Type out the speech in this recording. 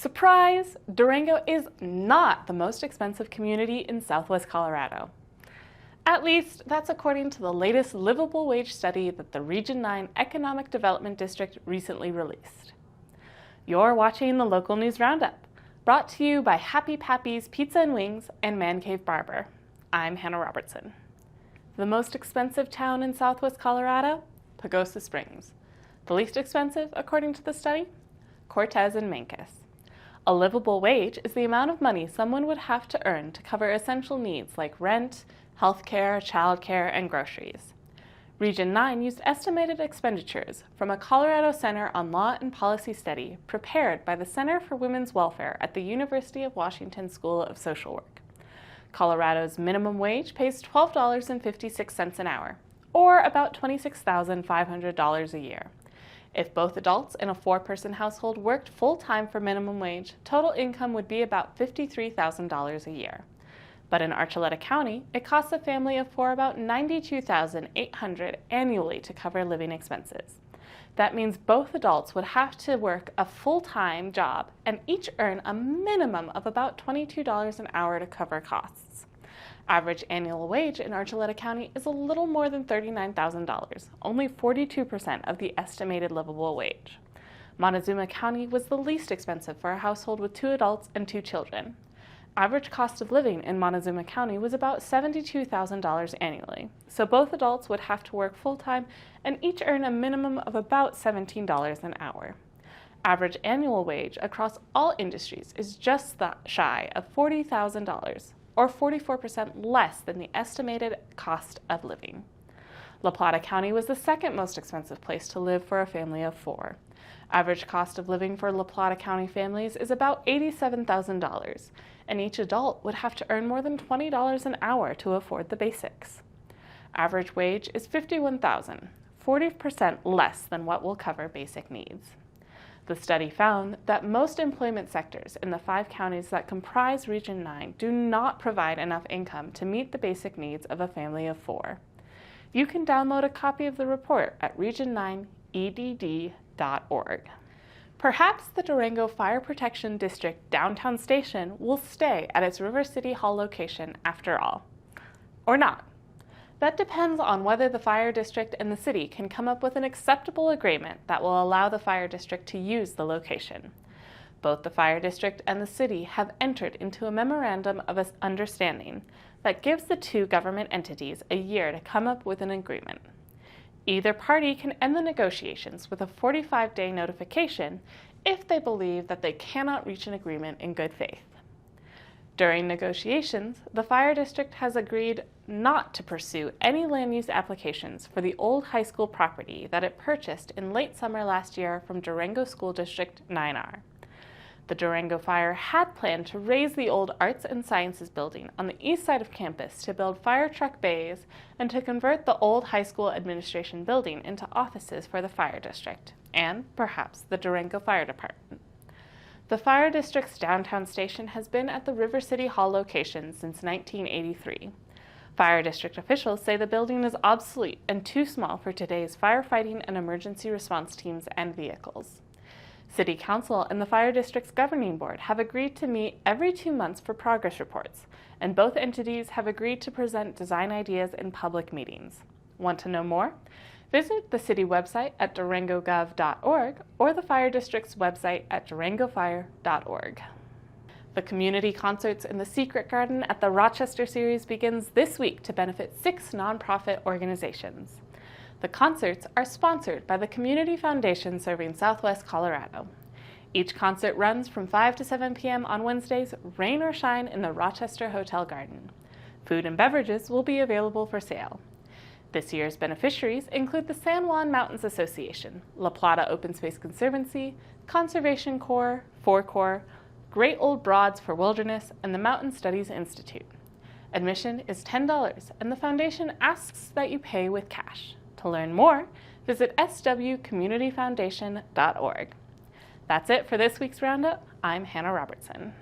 Surprise! Durango is not the most expensive community in Southwest Colorado. At least, that's according to the latest Livable-Wage study that the Region 9 Economic Development District recently released. You're watching the Local News Roundup, brought to you by Happy Pappy's Pizza and Wings and Man Cave Barber. I'm Hannah Robertson. The most expensive town in Southwest Colorado? Pagosa Springs. The least expensive, according to the study? Cortez and Mancos. A livable wage is the amount of money someone would have to earn to cover essential needs like rent, healthcare, childcare, and groceries. Region 9 used estimated expenditures from a Colorado Center on Law and Policy study prepared by the Center for Women's Welfare at the University of Washington School of Social Work. Colorado's minimum wage pays $12.56 an hour, or about $26,500 a year. If both adults in a 4-person household worked full-time for minimum wage, total income would be about $53,000 a year. But in Archuleta County, it costs a family of 4 about $92,800 annually to cover living expenses. That means both adults would have to work a full-time job and each earn a minimum of about $22 an hour to cover costs. Average annual wage in Archuleta County is a little more than $39,000, only 42% of the estimated livable wage. Montezuma County was the least expensive for a household with 2 adults and 2 children. Average cost of living in Montezuma County was about $72,000 annually, so both adults would have to work full-time and each earn a minimum of about $17 an hour. Average annual wage across all industries is just shy of $40,000, or 44% less than the estimated cost of living. La Plata County was the second most expensive place to live for a family of 4. Average cost of living for La Plata County families is about $87,000, and each adult would have to earn more than $20 an hour to afford the basics. Average wage is $51,000, 40% less than what will cover basic needs. The study found that most employment sectors in the 5 counties that comprise Region 9 do not provide enough income to meet the basic needs of a family of 4. You can download a copy of the report at region9edd.org. Perhaps the Durango Fire Protection District downtown station will stay at its River City Hall location after all. Or not. That depends on whether the fire district and the city can come up with an acceptable agreement that will allow the fire district to use the location. Both the fire district and the city have entered into a memorandum of understanding that gives the 2 government entities a year to come up with an agreement. Either party can end the negotiations with a 45-day notification if they believe that they cannot reach an agreement in good faith. During negotiations, the fire district has agreed not to pursue any land use applications for the old high school property that it purchased in late summer last year from Durango School District 9R. The Durango Fire had planned to raise the old Arts and Sciences building on the east side of campus to build fire truck bays and to convert the old high school administration building into offices for the fire district and, perhaps, the Durango Fire Department. The fire district's downtown station has been at the River City Hall location since 1983. Fire district officials say the building is obsolete and too small for today's firefighting and emergency response teams and vehicles. City Council and the fire district's governing board have agreed to meet every 2 months for progress reports, and both entities have agreed to present design ideas in public meetings. Want to know more? Visit the city website at durangogov.org or the fire district's website at durangofire.org. The community concerts in the Secret Garden at the Rochester series begins this week to benefit 6 nonprofit organizations. The concerts are sponsored by the Community Foundation serving Southwest Colorado. Each concert runs from 5 to 7 p.m. on Wednesdays, rain or shine, in the Rochester Hotel Garden. Food and beverages will be available for sale. This year's beneficiaries include the San Juan Mountains Association, La Plata Open Space Conservancy, Conservation Corps, 4Corps, Great Old Broads for Wilderness, and the Mountain Studies Institute. Admission is $10, and the foundation asks that you pay with cash. To learn more, visit swcommunityfoundation.org. That's it for this week's Roundup. I'm Hannah Robertson.